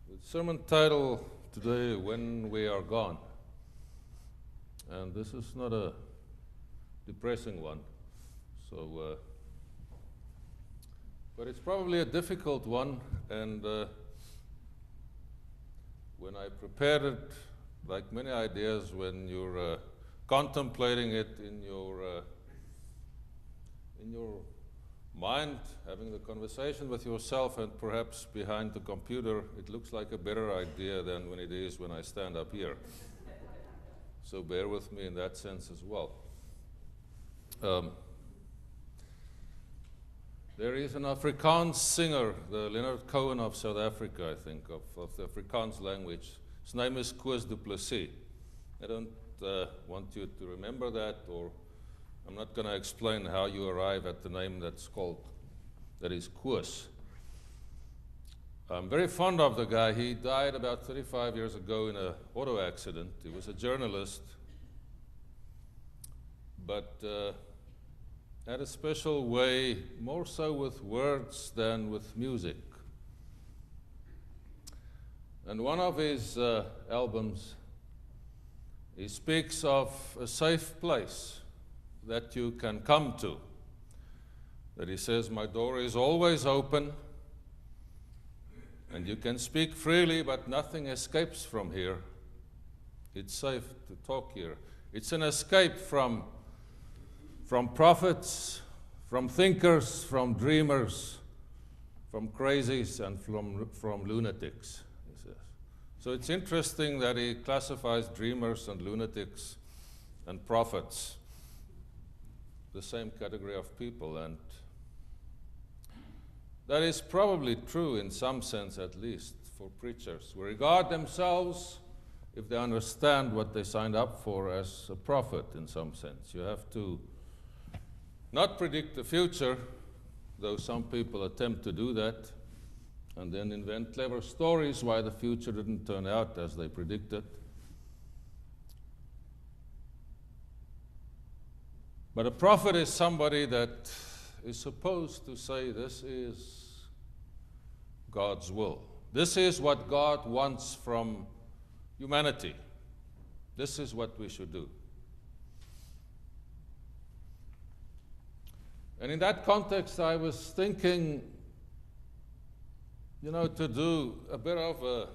The sermon title today, When We Are Gone. And this is not a depressing one, but it's probably a difficult one, and when I prepared it, like many ideas, when you're contemplating it in your mind, having the conversation with yourself and perhaps behind the computer, it looks like a better idea than when it is when I stand up here. So bear with me in that sense as well. There is an Afrikaans singer, the Leonard Cohen of South Africa, I think, of the Afrikaans language. His name is Koos Du Plessis. I don't want you to remember that, or I'm not going to explain how you arrive at the name that is Koos. I'm very fond of the guy. He died about 35 years ago in an auto accident. He was a journalist, but had a special way, more so with words than with music. And one of his albums, he speaks of a safe place that you can come to. That he says, my door is always open, and you can speak freely, but nothing escapes from here. It's safe to talk here. It's an escape from prophets, from thinkers, from dreamers, from crazies, and from lunatics, he says. So it's interesting that he classifies dreamers and lunatics and prophets, the same category of people, and that is probably true in some sense, at least for preachers who regard themselves, if they understand what they signed up for, as a prophet in some sense. You have to not predict the future, though some people attempt to do that, and then invent clever stories why the future didn't turn out as they predicted. But a prophet is somebody that is supposed to say, this is God's will. This is what God wants from humanity. This is what we should do. And in that context, I was thinking, to do a bit of a,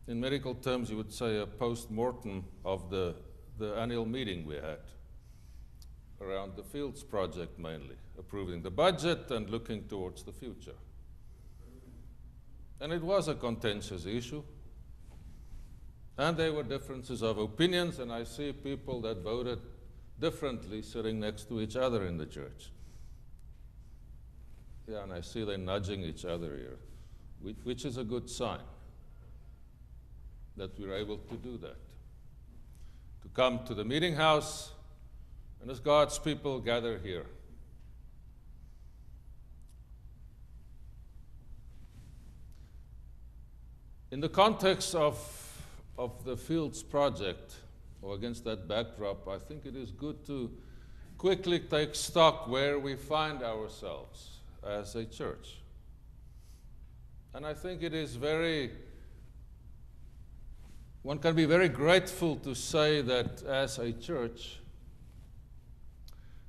in medical terms, you would say a post-mortem of the annual meeting we had around the Fields project mainly, approving the budget and looking towards the future. And it was a contentious issue. And there were differences of opinions, and I see people that voted differently sitting next to each other in the church. Yeah, and I see them nudging each other here, which is a good sign that we're able to do that. To come to the meeting house, and as God's people gather here. In the context of the Fields project, or against that backdrop, I think it is good to quickly take stock where we find ourselves as a church. And I think it is one can be very grateful to say that as a church,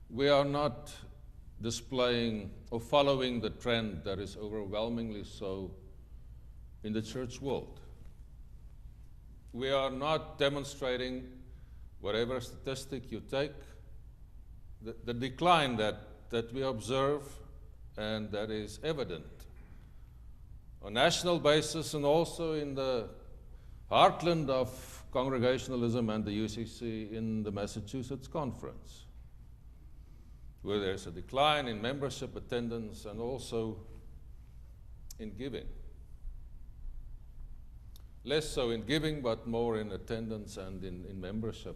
we are not displaying or following the trend that is overwhelmingly so in the church world. We are not demonstrating, whatever statistic you take, the decline that we observe and that is evident on a national basis and also in the heartland of Congregationalism and the UCC in the Massachusetts Conference, where there's a decline in membership attendance and also in giving. Less so in giving, but more in attendance and in membership,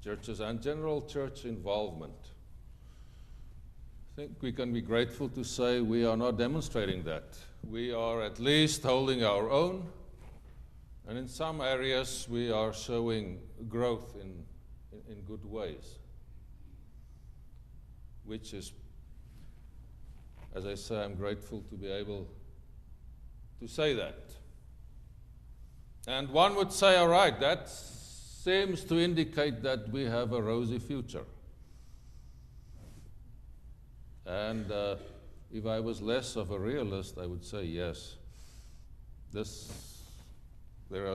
churches, and general church involvement. I think we can be grateful to say we are not demonstrating that. We are at least holding our own, and in some areas we are showing growth in good ways, which is, as I say, I'm grateful to be able to say that. And one would say, all right, that seems to indicate that we have a rosy future. And if I was less of a realist, I would say yes. There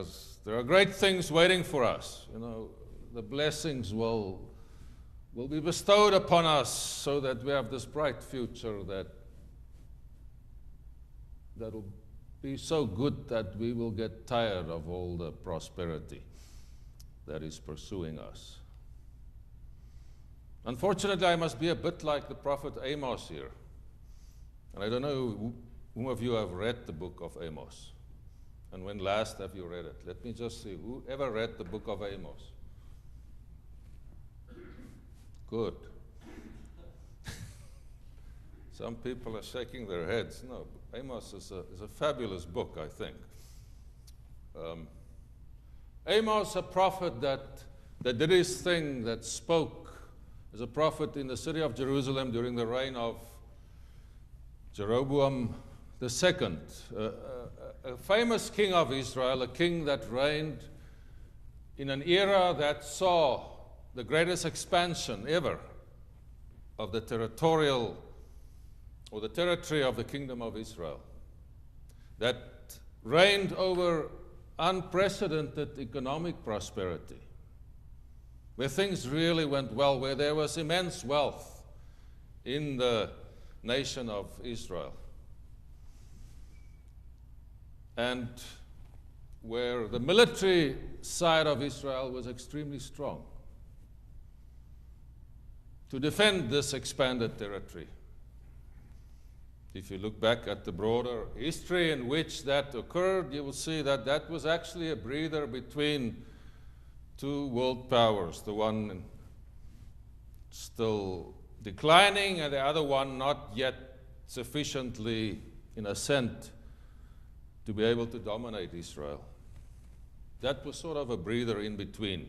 are great things waiting for us. You know, the blessings will be bestowed upon us so that we have this bright future that'll be so good that we will get tired of all the prosperity that is pursuing us. Unfortunately, I must be a bit like the prophet Amos here. And I don't know whom of you have read the book of Amos. And when last have you read it? Let me just see. Who ever read the book of Amos? Good. Some people are shaking their heads. No, Amos is a fabulous book, I think. Amos, a prophet that did his thing, that spoke as a prophet in the city of Jerusalem during the reign of Jeroboam II, a famous king of Israel, a king that reigned in an era that saw the greatest expansion ever of the territory of the kingdom of Israel, that reigned over unprecedented economic prosperity, where things really went well, where there was immense wealth in the nation of Israel, and where the military side of Israel was extremely strong to defend this expanded territory. If you look back at the broader history in which that occurred, you will see that that was actually a breather between two world powers, the one still declining and the other one not yet sufficiently in ascent to be able to dominate Israel. That was sort of a breather in between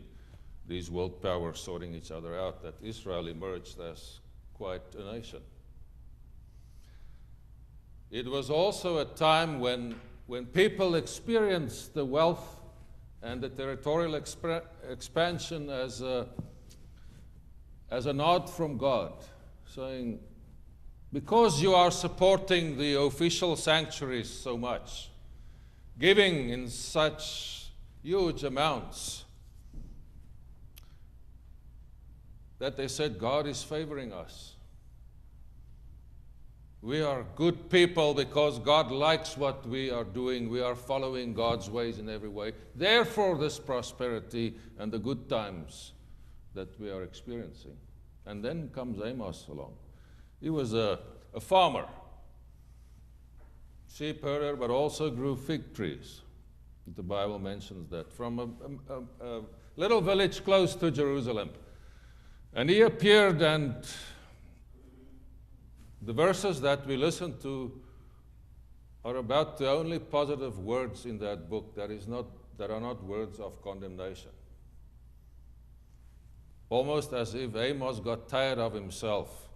these world powers sorting each other out, that Israel emerged as quite a nation. It was also a time when people experienced the wealth and the territorial expansion as a nod from God, saying, because you are supporting the official sanctuaries so much, giving in such huge amounts, that they said, God is favoring us. We are good people because God likes what we are doing. We are following God's ways in every way. Therefore, this prosperity and the good times that we are experiencing. And then comes Amos along. He was a farmer, sheep herder, but also grew fig trees. The Bible mentions that, from a little village close to Jerusalem. And he appeared, and the verses that we listen to are about the only positive words in that book that are not words of condemnation. Almost as if Amos got tired of himself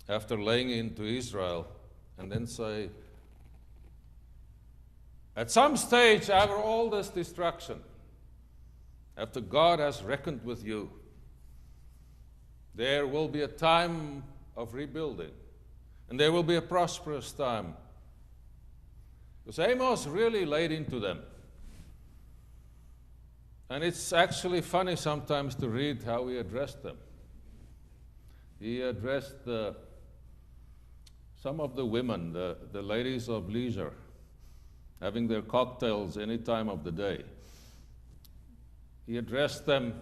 after laying into Israel and then say, at some stage after all this destruction, after God has reckoned with you, there will be a time of rebuilding. And there will be a prosperous time. Because Amos really laid into them. And it's actually funny sometimes to read how he addressed them. He addressed some of the women, the ladies of leisure, having their cocktails any time of the day. He addressed them,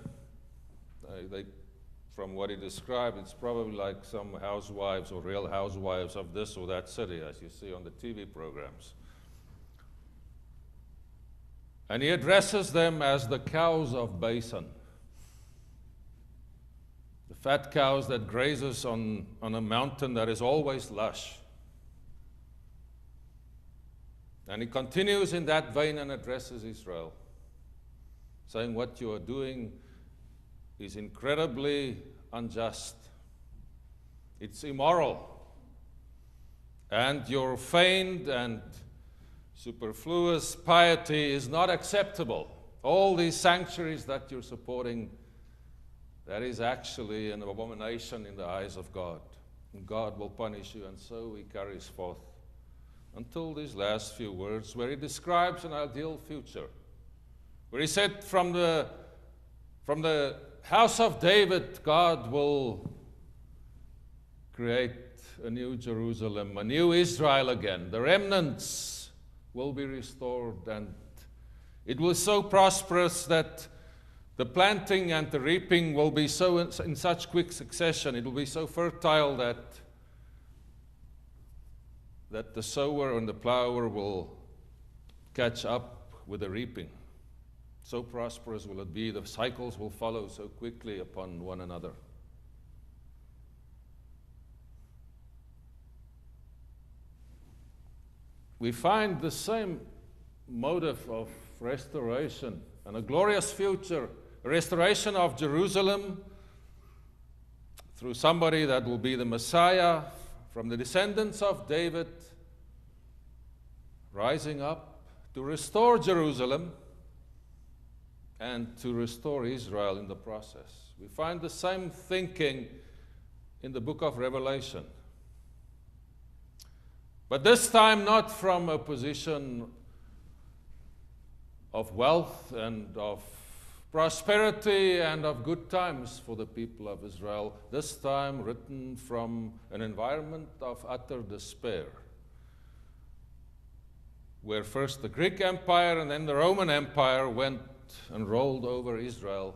from what he described, it's probably like some housewives or real housewives of this or that city, as you see on the TV programs. And he addresses them as the cows of Bashan, the fat cows that grazes on a mountain that is always lush. And he continues in that vein and addresses Israel, saying what you are doing is incredibly unjust. It's immoral. And your feigned and Superfluous piety is not acceptable. All these sanctuaries that you're supporting, that is actually an abomination in the eyes of God. And God will punish you, and so he carries forth until these last few words where he describes an ideal future. Where he said from the house of David, God will create a new Jerusalem, a new Israel again. The remnants will be restored, and it will be so prosperous that the planting and the reaping will be so in such quick succession. It will be so fertile that the sower and the plower will catch up with the reaping. So prosperous will it be, the cycles will follow so quickly upon one another. We find the same motive of restoration and a glorious future, a restoration of Jerusalem through somebody that will be the Messiah from the descendants of David, rising up to restore Jerusalem and to restore Israel in the process. We find the same thinking in the book of Revelation. But this time not from a position of wealth and of prosperity and of good times for the people of Israel, this time written from an environment of utter despair, where first the Greek Empire and then the Roman Empire went and rolled over Israel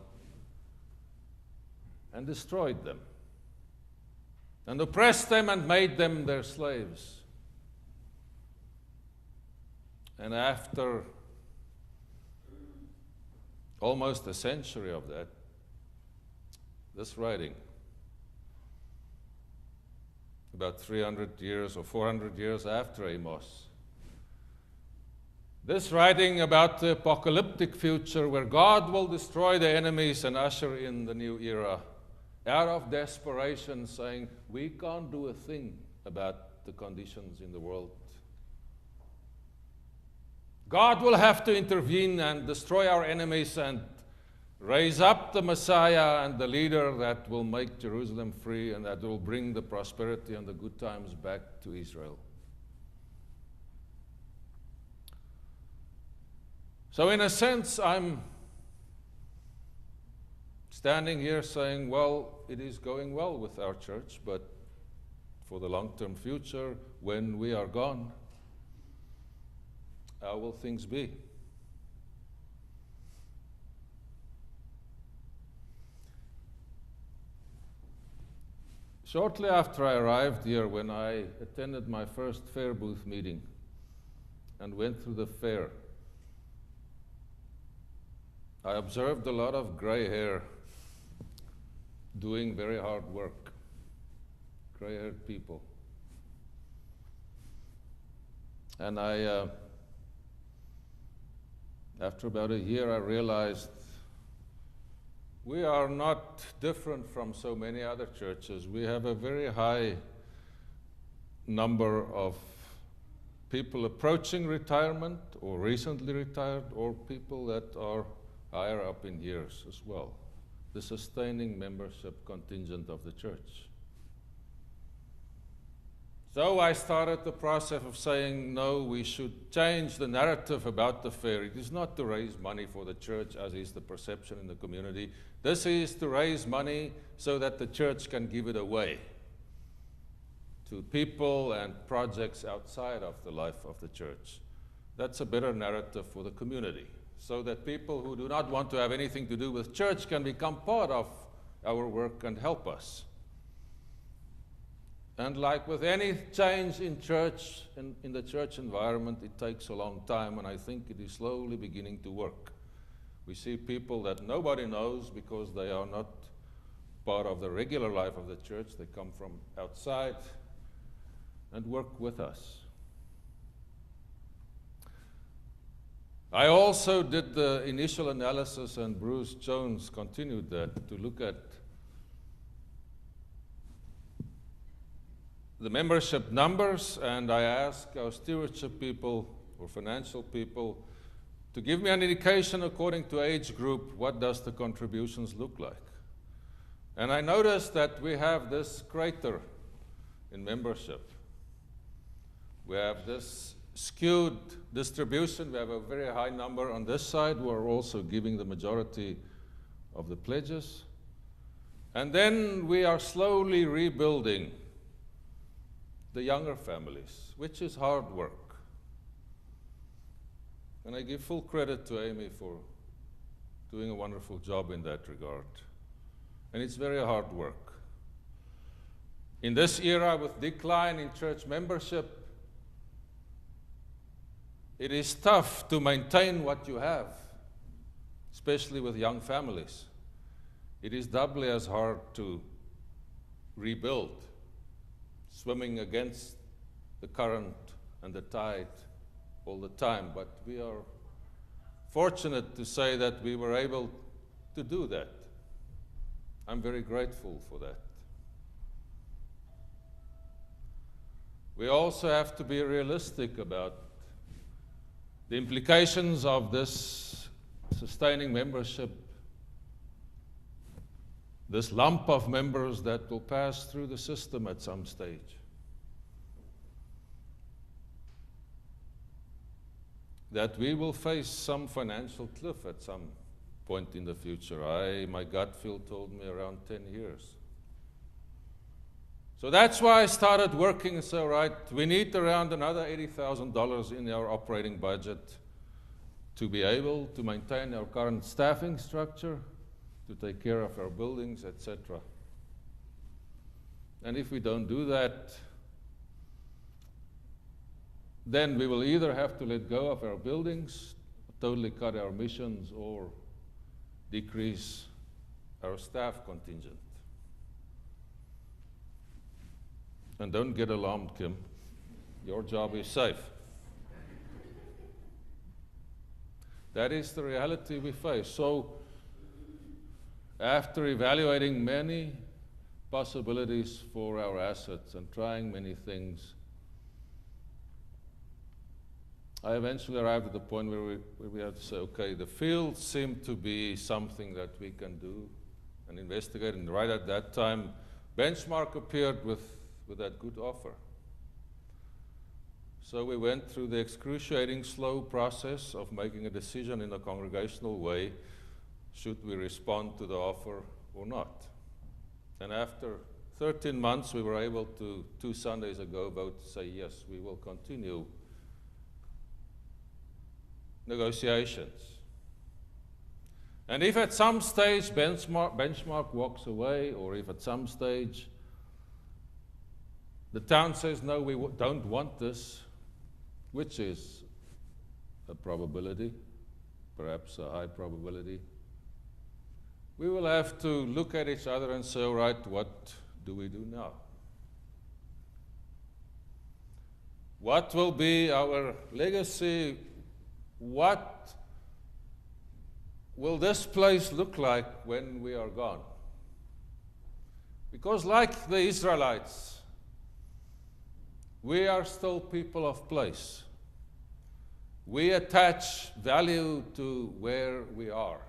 and destroyed them and oppressed them and made them their slaves. And after almost a century of that, this writing, about 300 years or 400 years after Amos, this writing about the apocalyptic future where God will destroy the enemies and usher in the new era, out of desperation, saying, we can't do a thing about the conditions in the world. God will have to intervene and destroy our enemies and raise up the Messiah and the leader that will make Jerusalem free and that will bring the prosperity and the good times back to Israel. So in a sense, I'm standing here saying, well, it is going well with our church, but for the long-term future, when we are gone, how will things be? Shortly after I arrived here, when I attended my first fair booth meeting and went through the fair, I observed a lot of gray hair doing very hard work, gray-haired people. And after about a year, I realized we are not different from so many other churches. We have a very high number of people approaching retirement or recently retired, or people that are higher up in years as well, the sustaining membership contingent of the church. So I started the process of saying, no, we should change the narrative about the fair. It is not to raise money for the church, as is the perception in the community. This is to raise money so that the church can give it away to people and projects outside of the life of the church. That's a better narrative for the community, so that people who do not want to have anything to do with church can become part of our work and help us. And like with any change in church, in the church environment, it takes a long time, and I think it is slowly beginning to work. We see people that nobody knows because they are not part of the regular life of the church. They come from outside and work with us. I also did the initial analysis, and Bruce Jones continued that, to look at the membership numbers, and I asked our stewardship people, or financial people to give me an indication according to age group, what does the contributions look like? And I noticed that we have this crater in membership. We have this skewed distribution. We have a very high number on this side who are also giving the majority of the pledges. And then we are slowly rebuilding the younger families, which is hard work. And I give full credit to Amy for doing a wonderful job in that regard. And it's very hard work. In this era with decline in church membership, it is tough to maintain what you have, especially with young families. It is doubly as hard to rebuild, swimming against the current and the tide all the time. But we are fortunate to say that we were able to do that. I'm very grateful for that. We also have to be realistic about the implications of this sustaining membership, this lump of members that will pass through the system at some stage. That we will face some financial cliff at some point in the future. My gut feel told me around 10 years. So that's why I started working and said, all right, we need around another $80,000 in our operating budget to be able to maintain our current staffing structure, to take care of our buildings, etc. And if we don't do that, then we will either have to let go of our buildings, totally cut our missions, or decrease our staff contingent. And don't get alarmed, Kim. Your job is safe. That is the reality we face. So, after evaluating many possibilities for our assets and trying many things, I eventually arrived at the point where we had to say, okay, the fields seem to be something that we can do and investigate. And right at that time, Benchmark appeared with that good offer. So we went through the excruciating slow process of making a decision in a congregational way, should we respond to the offer or not. And after 13 months, we were able to, 2 Sundays ago, vote to say, yes, we will continue negotiations. And if at some stage Benchmark walks away, or if at some stage the town says, no, we don't want this, which is a probability, perhaps a high probability, we will have to look at each other and say, all right, what do we do now? What will be our legacy? What will this place look like when we are gone? Because like the Israelites, we are still people of place. We attach value to where we are.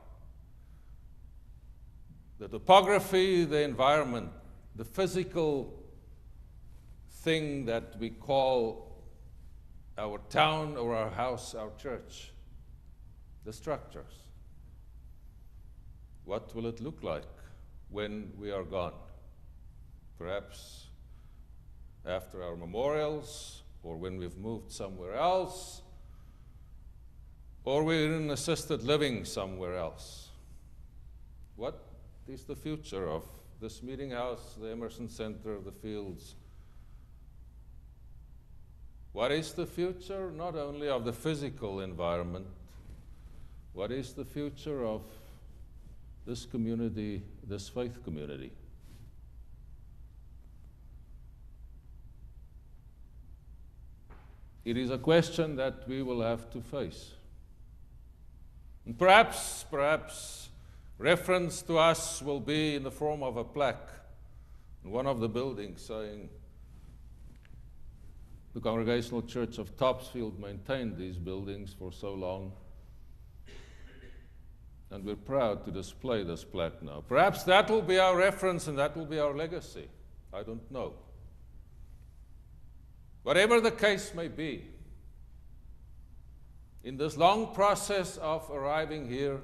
The topography, the environment, the physical thing that we call our town or our house, our church, the structures. What will it look like when we are gone? Perhaps after our memorials, or when we've moved somewhere else, or we're in assisted living somewhere else. What is the future of this meeting house, the Emerson Center, the fields? What is the future not only of the physical environment, what is the future of this community, this faith community? It is a question that we will have to face. And perhaps reference to us will be in the form of a plaque in one of the buildings saying, the Congregational Church of Topsfield maintained these buildings for so long. And we're proud to display this plaque now. Perhaps that will be our reference and that will be our legacy. I don't know. Whatever the case may be, in this long process of arriving here,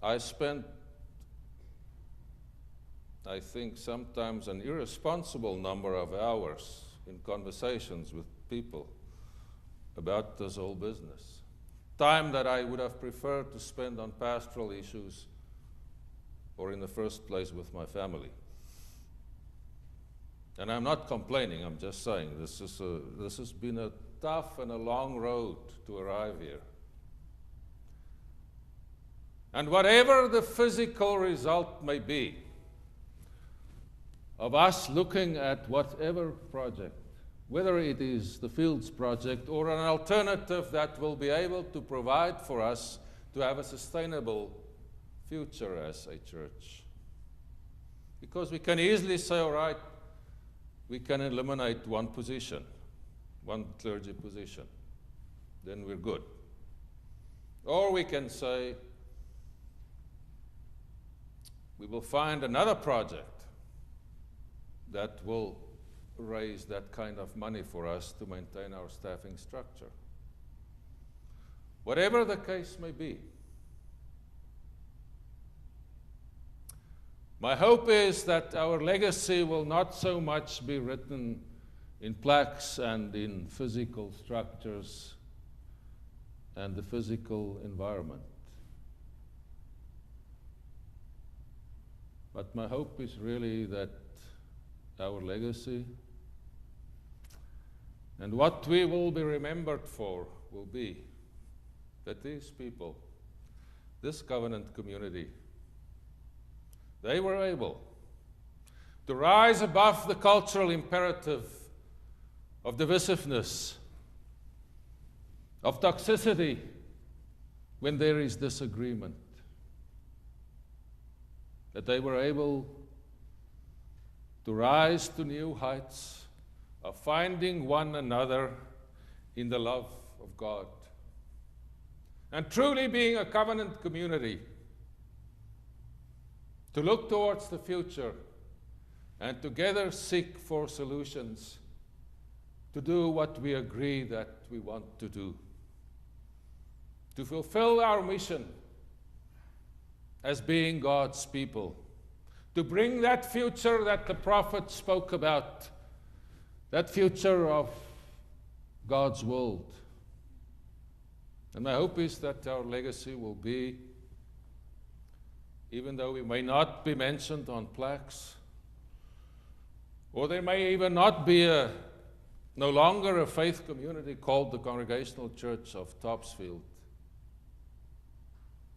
I spent, I think, sometimes an irresponsible number of hours in conversations with people about this whole business. Time that I would have preferred to spend on pastoral issues or in the first place with my family. And I'm not complaining, I'm just saying this has been a tough and a long road to arrive here. And whatever the physical result may be of us looking at whatever project, whether it is the Fields project or an alternative that will be able to provide for us to have a sustainable future as a church. Because we can easily say, all right, we can eliminate one position, one clergy position, then we're good. Or we can say, we will find another project that will raise that kind of money for us to maintain our staffing structure. Whatever the case may be, my hope is that our legacy will not so much be written in plaques and in physical structures and the physical environment. But my hope is really that our legacy and what we will be remembered for will be that these people, this covenant community, they were able to rise above the cultural imperative of divisiveness, of toxicity when there is disagreement. That they were able to rise to new heights of finding one another in the love of God. And truly being a covenant community, to look towards the future and together seek for solutions to do what we agree that we want to do. To fulfill our mission as being God's people. To bring that future that the prophet spoke about, that future of God's world. And my hope is that our legacy will be, even though we may not be mentioned on plaques, or there may even not be no longer a faith community called the Congregational Church of Topsfield,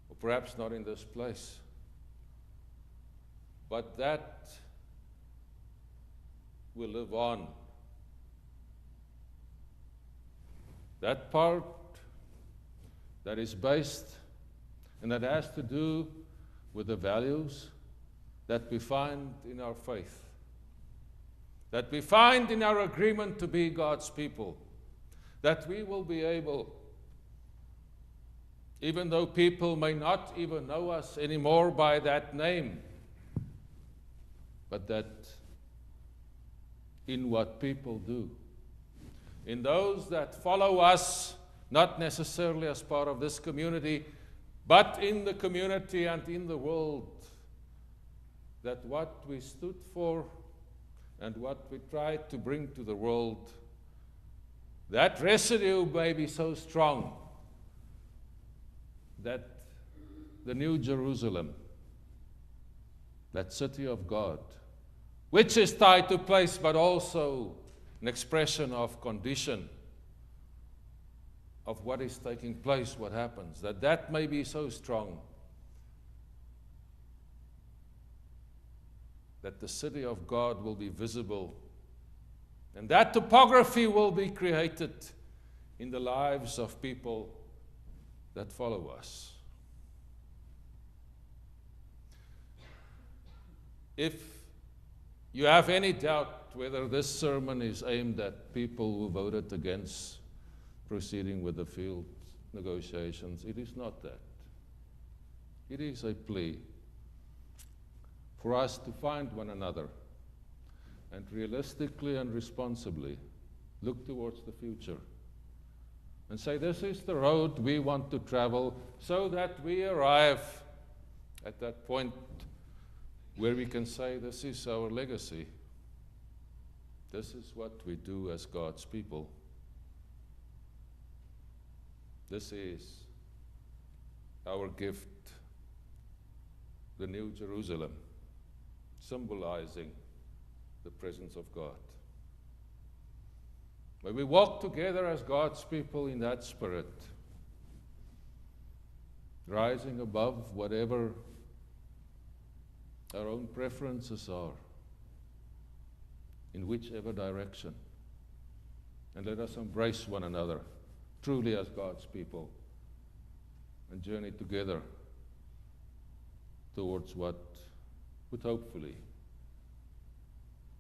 or perhaps not in this place, but that will live on. That part that is based and that has to do with the values that we find in our faith, that we find in our agreement to be God's people, that we will be able, even though people may not even know us anymore by that name, but that in what people do, in those that follow us, not necessarily as part of this community, but in the community and in the world, that what we stood for and what we tried to bring to the world, that residue may be so strong that the New Jerusalem, that city of God, which is tied to place but also an expression of condition of what is taking place, what happens, that may be so strong that the city of God will be visible and that topography will be created in the lives of people that follow us. If you have any doubt whether this sermon is aimed at people who voted against proceeding with the field negotiations, it is not that. It is a plea for us to find one another and realistically and responsibly look towards the future and say, this is the road we want to travel so that we arrive at that point where we can say, this is our legacy. This is what we do as God's people. This is our gift, the New Jerusalem, symbolizing the presence of God. May we walk together as God's people in that spirit, rising above whatever our own preferences are, in whichever direction. And let us embrace one another, truly as God's people, and journey together towards what would hopefully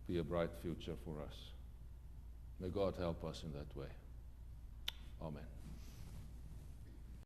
be a bright future for us. May God help us in that way. Amen.